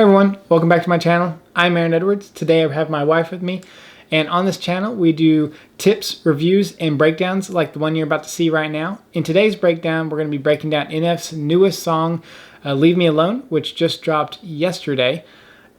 Hey everyone, welcome back to my channel. I'm Aaron Edwards. Today I have my wife with me, and on this channel we do tips, reviews, and breakdowns like the one you're about to see right now. In today's breakdown, we're going to be breaking down NF's newest song, Leave Me Alone, which just dropped yesterday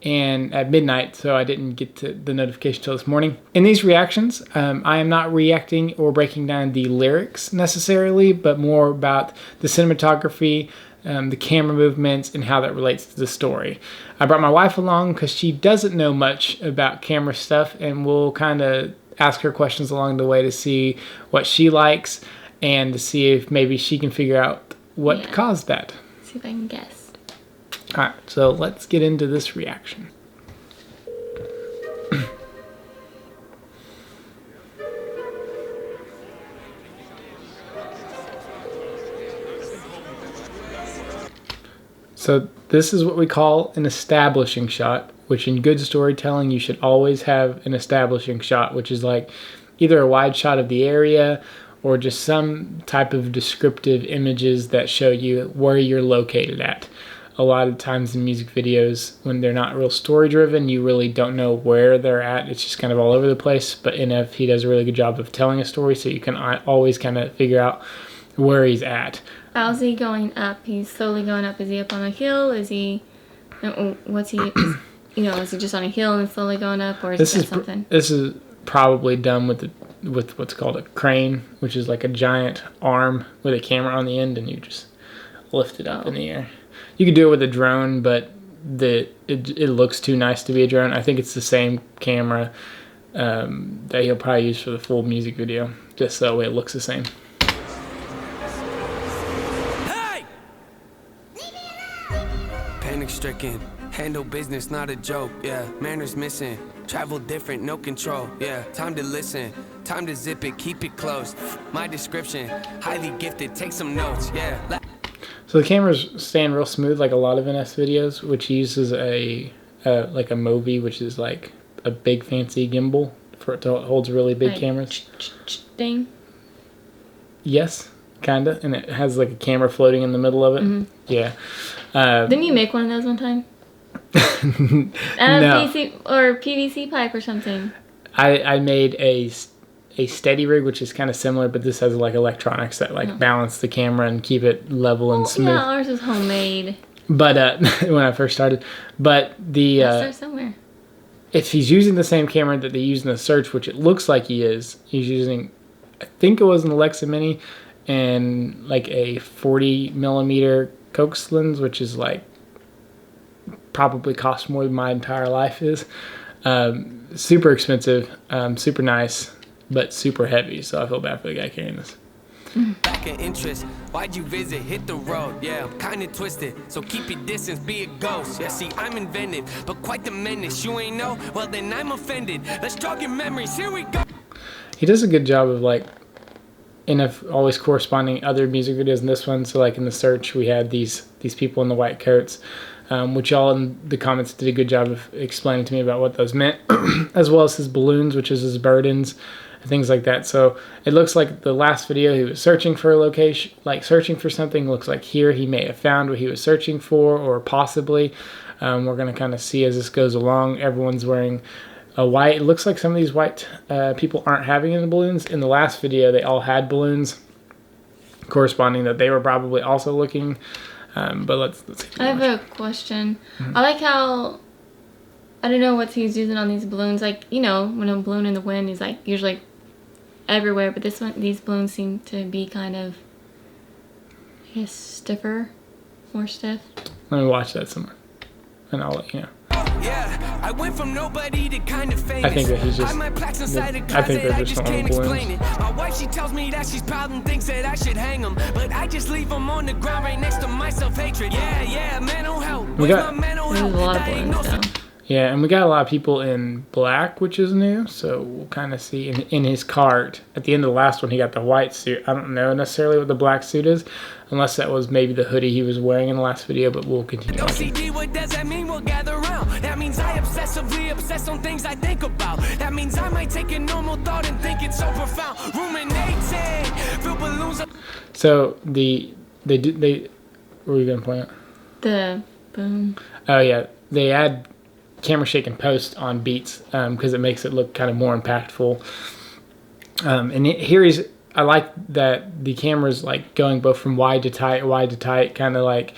and at midnight, so I didn't get to the notification till this morning. In these reactions, I am not reacting or breaking down the lyrics necessarily, but more about the cinematography, the camera movements, and how that relates to the story. I brought my wife along because she doesn't know much about camera stuff, and we'll kind of ask her questions along the way to see what she likes and to see if maybe she can figure out what caused that. See if I can guess. Alright, so let's get into this reaction. So this is what we call an establishing shot, which in good storytelling you should always have an establishing shot, which is like either a wide shot of the area or just some type of descriptive images that show you where you're located at. A lot of times in music videos, when they're not real story driven, you really don't know where they're at. It's just kind of all over the place. But NF, he does a really good job of telling a story, so you can always kind of figure out where he's at. How's he going up? He's slowly going up. Is he up on a hill? Is he, what's he, is he just on a hill and slowly going up, or is it something? This is probably done with what's called a crane, which is like a giant arm with a camera on the end, and you just lift it up in the air. You could do it with a drone, but it looks too nice to be a drone. I think it's the same camera that he'll probably use for the full music video, just so that way it looks the same. Panic stricken, handle business, not a joke, yeah. Manners missing, travel different, no control, yeah. Time to listen, time to zip it, keep it close. My description, highly gifted, take some notes, yeah. So the camera's staying real smooth like a lot of NS videos, which uses like a Movi, which is like a big fancy gimbal for it to hold really big cameras. Thing? Yes, kinda, and it has like a camera floating in the middle of it. Mm-hmm. Yeah. Didn't you make one of those one time? No. PVC pipe or something. I made a steady rig, which is kind of similar, but this has like electronics that like balance the camera and keep it level and smooth. Yeah, ours is homemade. But when I first started, but start somewhere. If he's using the same camera that they use in the search, which it looks like he's using, I think it was an Alexa Mini and like a 40mm Coax lens, which is like probably cost more than my entire life is. Super expensive, super nice, but super heavy, so I feel bad for the guy carrying this. Back of interest, why'd you visit? Hit the road, yeah, I'm kinda twisted, so keep your distance, be a ghost. Yeah, see, I'm inventive, but quite the menace. You ain't know? Well, then I'm offended. Let's jog your memories, here we go. He does a good job of like always corresponding other music videos in this one. So like in the search, we had these people in the white coats, which y'all in the comments did a good job of explaining to me about what those meant, as well as his balloons, which is his burdens, and things like that. So it looks like the last video he was searching for a location, like searching for something. Looks like here he may have found what he was searching for, or possibly. We're going to kind of see as this goes along. Everyone's wearing a white. It looks like some of these white people aren't having any balloons. In the last video, they all had balloons, corresponding that they were probably also looking. But let's see. I have a question. I like how, I don't know what he's using on these balloons. Like, when a balloon in the wind is like usually everywhere, but these balloons seem to be kind of, I guess, stiffer, more stiff. Let me watch that somewhere, and I'll let you know. Yeah, I went from nobody to kind of famous. I think that he's just, I think they're just on balloons. My wife, she tells me that she's proud and thinks that I should hang them, but I just leave them on the ground right next to my self-hatred. Yeah, mental health. There's a lot of balloons though. Yeah, and we got a lot of people in black, which is new, so we'll kind of see in his cart. At the end of the last one, he got the white suit. I don't know necessarily what the black suit is, unless that was maybe the hoodie he was wearing in the last video, but we'll continue. What does that mean? We'll gather around. That means I obsessively obsess on things I think about. That means I might take a normal thought and think it's so profound. Ruminating, feel balloons. So they were you gonna point out? The boom. Oh yeah, they add camera shake and post on beats because it makes it look kind of more impactful. I like that the camera's like going both from wide to tight, kind of like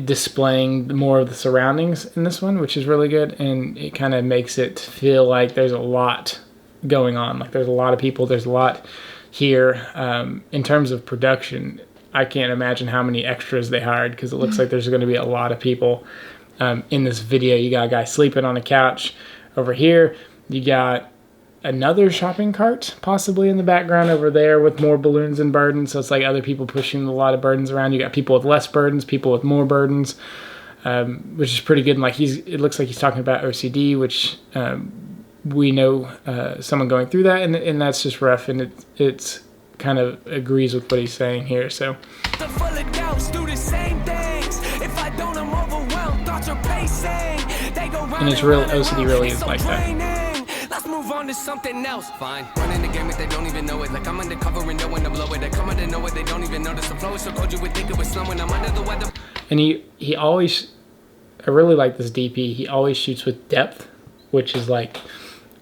displaying more of the surroundings in this one, which is really good, and it kind of makes it feel like there's a lot going on. Like there's a lot of people, there's a lot here. In terms of production, I can't imagine how many extras they hired because it looks like there's going to be a lot of people in this video. You got a guy sleeping on a couch over here. You got another shopping cart possibly in the background over there with more balloons and burdens. So it's like other people pushing a lot of burdens around. You got people with less burdens, people with more burdens, which is pretty good. And like it looks like he's talking about OCD, which we know someone going through that, and that's just rough, and it's kind of agrees with what he's saying here. So. And it's real, OCD really is like that. Let's move on to something else. Fine. Running the game if they don't even know it. Like I'm undercover and knowing to blow it. They come out and know it, they don't even notice. The flow is so cold you would think it was slowing. I'm under the weather. And he always, I really like this DP. He always shoots with depth, which is like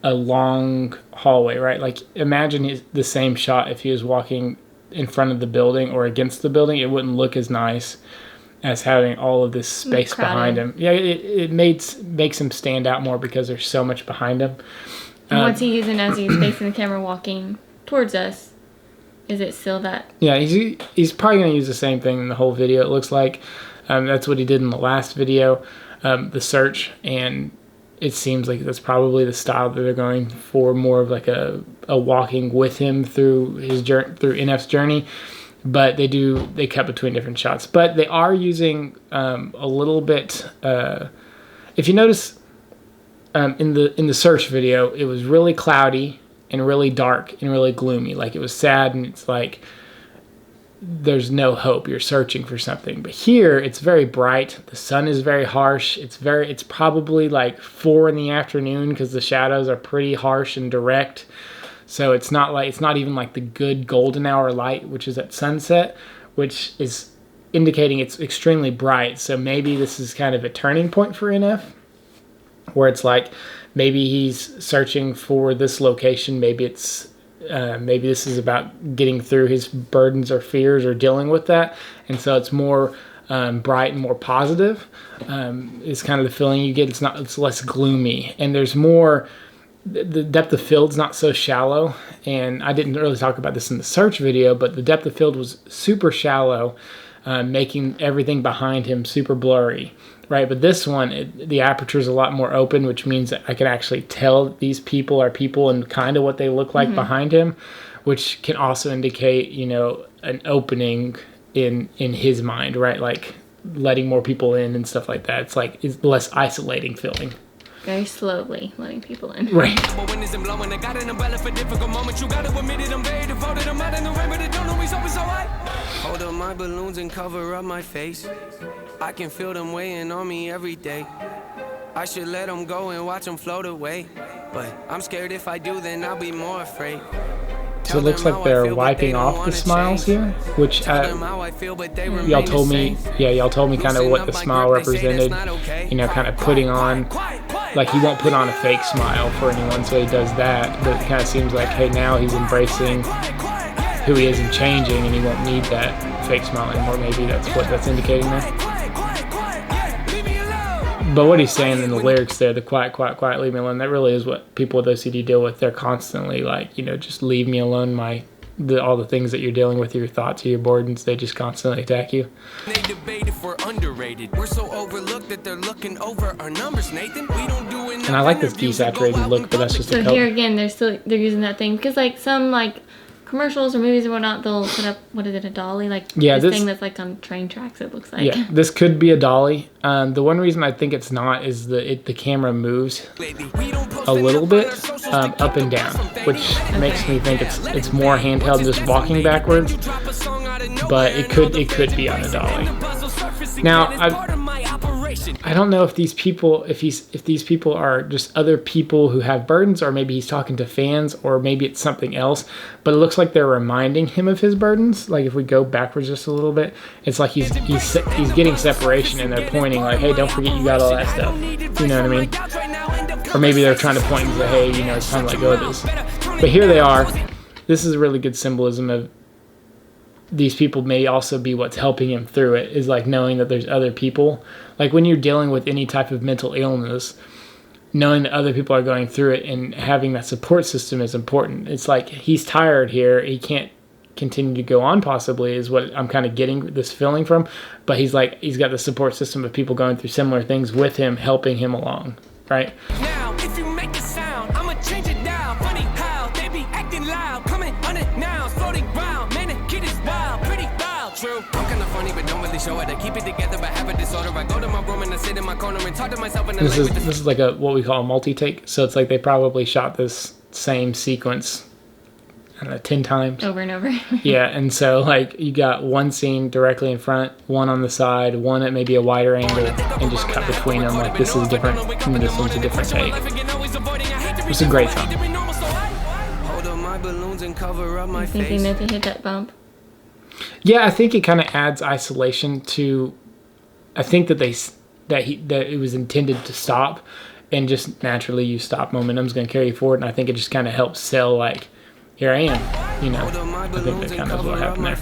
a long hallway, right? Like imagine the same shot if he was walking in front of the building or against the building. It wouldn't look as nice as having all of this space behind him. Yeah, it makes him stand out more because there's so much behind him. And what's he using as he's facing the camera walking towards us? Is it still that? Yeah, he's probably going to use the same thing in the whole video, it looks like. That's what he did in the last video, the search, and it seems like that's probably the style that they're going for, more of like a walking with him through his journey, through NF's journey. But they cut between different shots. But they are using a little bit. If you notice in the search video, it was really cloudy and really dark and really gloomy. Like it was sad, and it's like there's no hope. You're searching for something. But here it's very bright. The sun is very harsh. It's probably like 4 in the afternoon because the shadows are pretty harsh and direct. So it's not even like the good golden hour light, which is at sunset, which is indicating it's extremely bright. So maybe this is kind of a turning point for NF, where it's like maybe he's searching for this location. Maybe maybe this is about getting through his burdens or fears or dealing with that. And so it's more bright and more positive. It's kind of the feeling you get. It's less gloomy, and there's more. The depth of field's not so shallow, and I didn't really talk about this in the search video, but the depth of field was super shallow, making everything behind him super blurry, right? But this one, the aperture is a lot more open, which means that I can actually tell these people are people and kind of what they look like behind him, which can also indicate, an opening in his mind, right? Like letting more people in and stuff like that. It's less isolating feeling. Very slowly letting people in. Right. Hold up my balloons and cover up my face. I can feel them weighing on me every day. I should let them go and watch them float away. But I'm scared if I do, then I'll be more afraid. So it looks like they're wiping off the smiles here, which y'all told me kind of what the smile represented, kind of putting on, like he won't put on a fake smile for anyone, so he does that, but it kind of seems like, hey, now he's embracing who he is and changing, and he won't need that fake smile anymore. Maybe that's what that's indicating there. But what he's saying in the lyrics there, the quiet, quiet, quiet, leave me alone, that really is what people with OCD deal with. They're constantly like, just leave me alone. All the things that you're dealing with, your thoughts, your burdens, they just constantly attack you. They debate if we're underrated. We're so overlooked that they're looking over our numbers, Nathan. We don't do enough. And I like this desaturated look, but that's just a color. So here again, they're using that thing because some commercials or movies or whatnot, they'll put up, what is it, a dolly? This thing that's like on train tracks, it looks like. Yeah, this could be a dolly. The one reason I think it's not is the camera moves a little bit up and down, which makes me think it's more handheld, just walking backwards. But it could be on a dolly. Now, I don't know if these people, if these people are just other people who have burdens, or maybe he's talking to fans, or maybe it's something else. But it looks like they're reminding him of his burdens. Like if we go backwards just a little bit, it's like he's getting separation, and they're pointing like, hey, don't forget you got all that stuff. You know what I mean? Or maybe they're trying to point and say, hey, you know, it's time to let go of this. But here they are. This is a really good symbolism of these people may also be what's helping him through it, is like knowing that there's other people. Like when you're dealing with any type of mental illness, knowing that other people are going through it and having that support system is important. It's like he's tired here. He can't continue to go on possibly, is what I'm kind of getting this feeling from. But he's like, he's got the support system of people going through similar things with him, helping him along, right? Now, if you make a sound, I'ma change it now. Funny how they be acting loud, coming unannounced, floating round. Man, the kid is wild, pretty wild. True, I'm kinda funny, but don't really show it. I keep it together, but have a disorder. I go to my room and I sit in my corner and talk to myself. And this is like a what we call a multi-take. So it's like they probably shot this same sequence, I don't know, 10 times. Over and over. Yeah, and so like you got one scene directly in front, one on the side, one at maybe a wider angle, and just cut between them. Like this is different, and this one's a different take. It's a great song. You think they meant to hit that bump? Yeah, I think it kind of adds isolation to. I think that that it was intended to stop, and just naturally you stop. Momentum's going to carry you forward, and I think it just kind of helps sell like, here I am. You know, I think that kind of what happened there.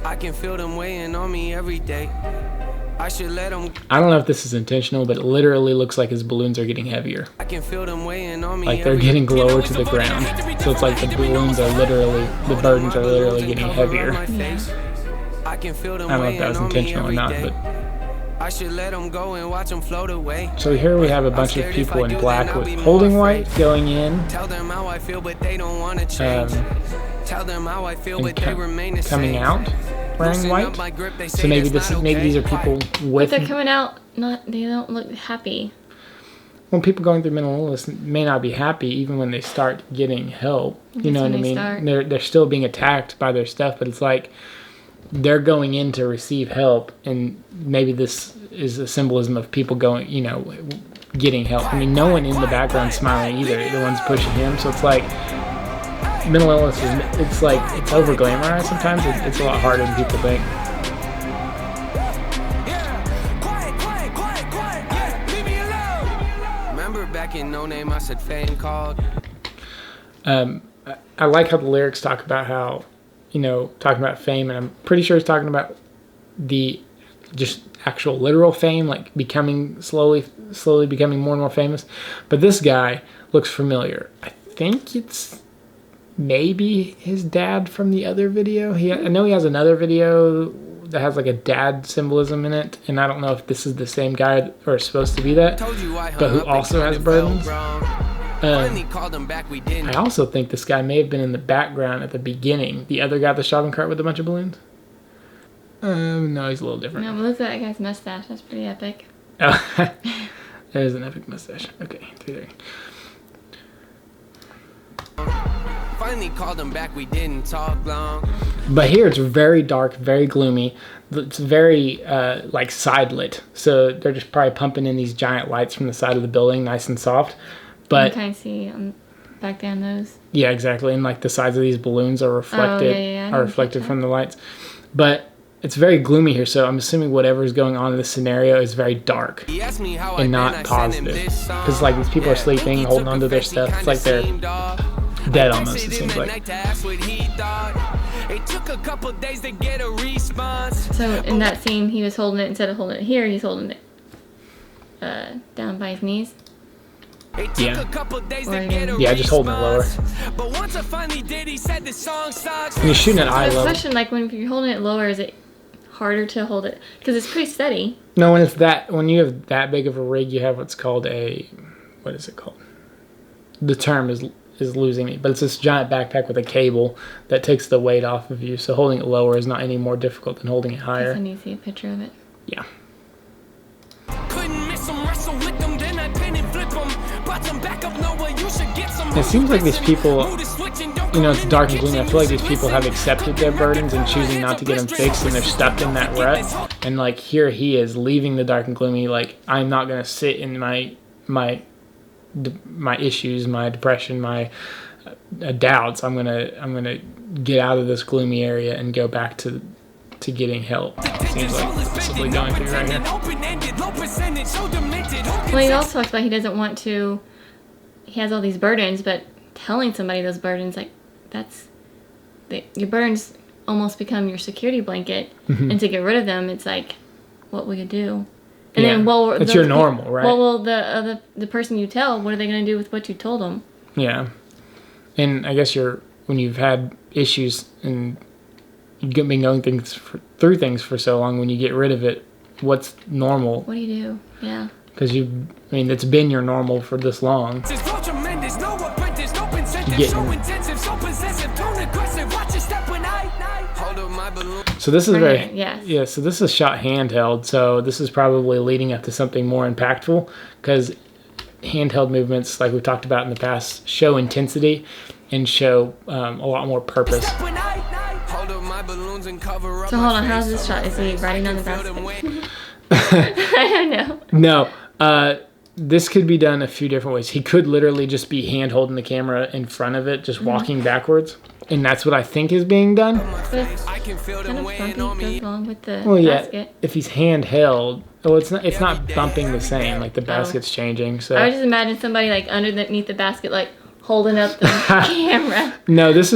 I can feel them weighing on me every day. I should let them. I don't know if this is intentional, but it literally looks like his balloons are getting heavier. I can feel them weighing on me. Like they're getting lower to the ground. So it's like the balloons are literally, the burdens are literally getting heavier. Yeah. I can feel them. I don't know if that was intentional or not, but. I should let them go and watch them float away. So here we have a bunch of people in black with holding white going in. Tell them how I feel, but they don't want to change. Tell them how I feel, but they remain the same. Coming out wearing white. So maybe these are people with. But they're coming out they don't look happy. Well, people going through mental illness may not be happy even when they start getting help. You know what I mean? They're still being attacked by their stuff, but it's like they're going in to receive help, and maybe this is a symbolism of people going, you know, getting help. I mean, no one in the background smiling either. The one's pushing him, so it's like mental illness is, it's like, it's over glamorized sometimes. It's a lot harder than people think. Remember back in No Name, I said Fame called. I like how the lyrics talk about how, you know, talking about fame, and I'm pretty sure he's talking about the just actual literal fame, like becoming slowly becoming more and more famous. But this guy looks familiar. I think it's maybe his dad from the other video. I know he has another video that has like a dad symbolism in it, and I don't know if this is the same guy or it's supposed to be that, but who also has burdens. I also think this guy may have been in the background at the beginning. The other guy, the shopping cart with a bunch of balloons. No, he's a little different. No, but look at that guy's mustache. That's pretty epic. Oh, there's an epic mustache. Okay, 3-3. Finally called him back, we didn't talk long. But here it's very dark, very gloomy. It's very like side lit. So they're just probably pumping in these giant lights from the side of the building, nice and soft. But you can kind of see back down those. Yeah, exactly. And like the sides of these balloons are reflected from the lights. But it's very gloomy here, so I'm assuming whatever's going on in this scenario is very dark and not positive. Because like these people are sleeping, holding onto their stuff. It's like they're dead almost, it seems like. It took a couple days to get a response. So in that scene, he was holding it, instead of holding it here, he's holding it down by his knees. Yeah. Yeah, just holding it lower. But once I finally did, he said the song sucks. And you're shooting at eye level. Question, like when you're holding it lower, is it harder to hold it? Because it's pretty steady. No, when you have that big of a rig, you have what's called what is it called? The term is losing me, but it's this giant backpack with a cable that takes the weight off of you. So holding it lower is not any more difficult than holding it higher. I need to see a picture of it. Yeah. Couldn't miss them, wrestle with them, then I pin and flip them. Brought them back up nowhere, you should get some. It seems like these people you know, it's dark and gloomy. I feel like these people have accepted their burdens and choosing not to get them fixed, and they're stuck in that rut. And like here he is leaving the dark and gloomy. Like, I'm not gonna sit in my issues, my depression, my doubts. I'm gonna get out of this gloomy area and go back to getting help. It seems like this is what we're going through right here. Well, he also talks about he doesn't want to. He has all these burdens, but telling somebody those burdens, like your burdens almost become your security blanket, and to get rid of them, it's like, what will you do? And then, well, it's your normal, right? Well, the person you tell, what are they going to do with what you told them? Yeah, and I guess when you've had issues and you've been going through things for so long, when you get rid of it, what's normal? What do you do? Yeah. Because it's been your normal for this long. So this is so this is shot handheld. So this is probably leading up to something more impactful, because handheld movements, like we talked about in the past, show intensity and show a lot more purpose. So hold on, how's this shot? Is he riding on the basket? I don't know. No, this could be done a few different ways. He could literally just be hand holding the camera in front of it, just walking backwards. And that's what I think is being done. But kind of bumpy goes along with the basket. If he's handheld, it's not bumping the same. Like the basket's changing. So I would just imagine somebody like underneath the basket, like holding up the camera. No, this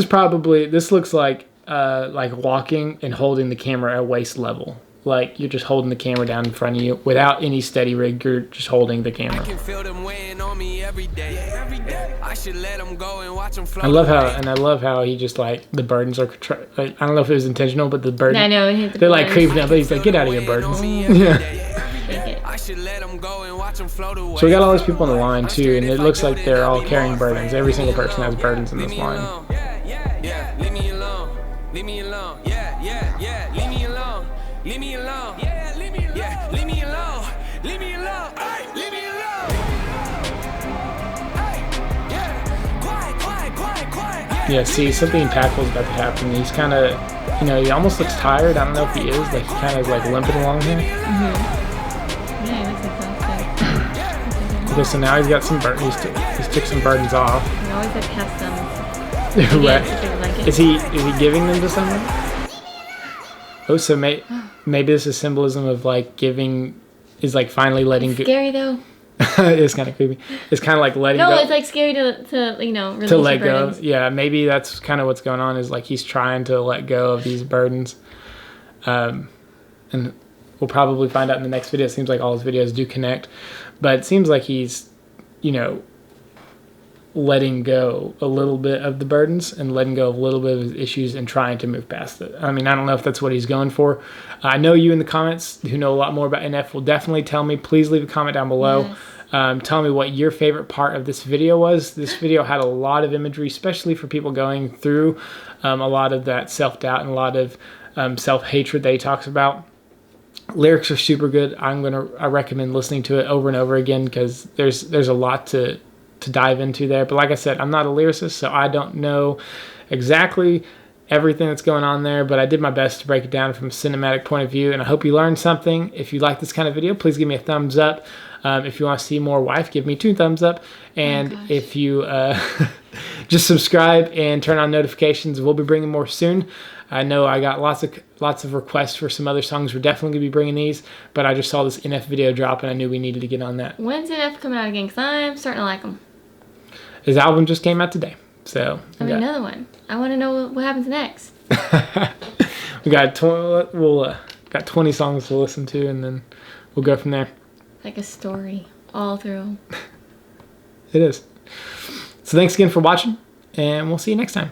looks like walking and holding the camera at waist level. Like you're just holding the camera down in front of you without any steady rig. You're just holding the camera. I love how he just like the burdens are. I don't know if it was intentional, but the burdens. I know they're like creeping up. But he's like, get out of here, burdens. Yeah. So we got all these people on the line too, and it looks like they're all carrying burdens. Every single person has burdens in this line. Leave me alone. Leave me alone. Yeah. Leave me alone. Leave me alone. Yeah, leave me alone. Yeah, leave me alone. Leave me alone. Hey, leave me alone. Hey, yeah. Quiet. Yeah, see, something impactful is about to happen. He's kind of, he almost looks tired. I don't know if he is. Like, he kind of is like limping along here. Yeah, he looks exhausted. Okay, so now he's got some burdens. He's took some burdens off. He always like has some. Right. Is he giving them to someone? Oh, so maybe this is symbolism of like giving is like finally letting go. Scary though. It's kind of creepy. It's kind of like letting go. No, it's like scary to release to let go. burdens. Yeah, maybe that's kind of what's going on. Is like he's trying to let go of these burdens, and we'll probably find out in the next video. It seems like all his videos do connect, but it seems like he's, letting go a little bit of the burdens and letting go of a little bit of his issues and trying to move past it. I mean, I don't know if that's what he's going for. I know you in the comments who know a lot more about NF will definitely tell me. Please leave a comment down below. Yes. Tell me what your favorite part of this video was. This video had a lot of imagery, especially for people going through a lot of that self-doubt and a lot of self-hatred that he talks about. Lyrics are super good. I recommend listening to it over and over again, because there's a lot to dive into there. But like I said, I'm not a lyricist, so I don't know exactly everything that's going on there, but I did my best to break it down from a cinematic point of view, and I hope you learned something. If you like this kind of video, please give me a thumbs up. If you want to see more wife, give me 2 thumbs up. And if you just subscribe and turn on notifications, we'll be bringing more soon. I know I got lots of requests for some other songs. We're definitely going to be bringing these, but I just saw this NF video drop, and I knew we needed to get on that. When's NF coming out again? Because I'm starting to like him. His album just came out today, so another one. I want to know what happens next. we got 20 songs to listen to, and then we'll go from there. Like a story all through. It is. So thanks again for watching, and we'll see you next time.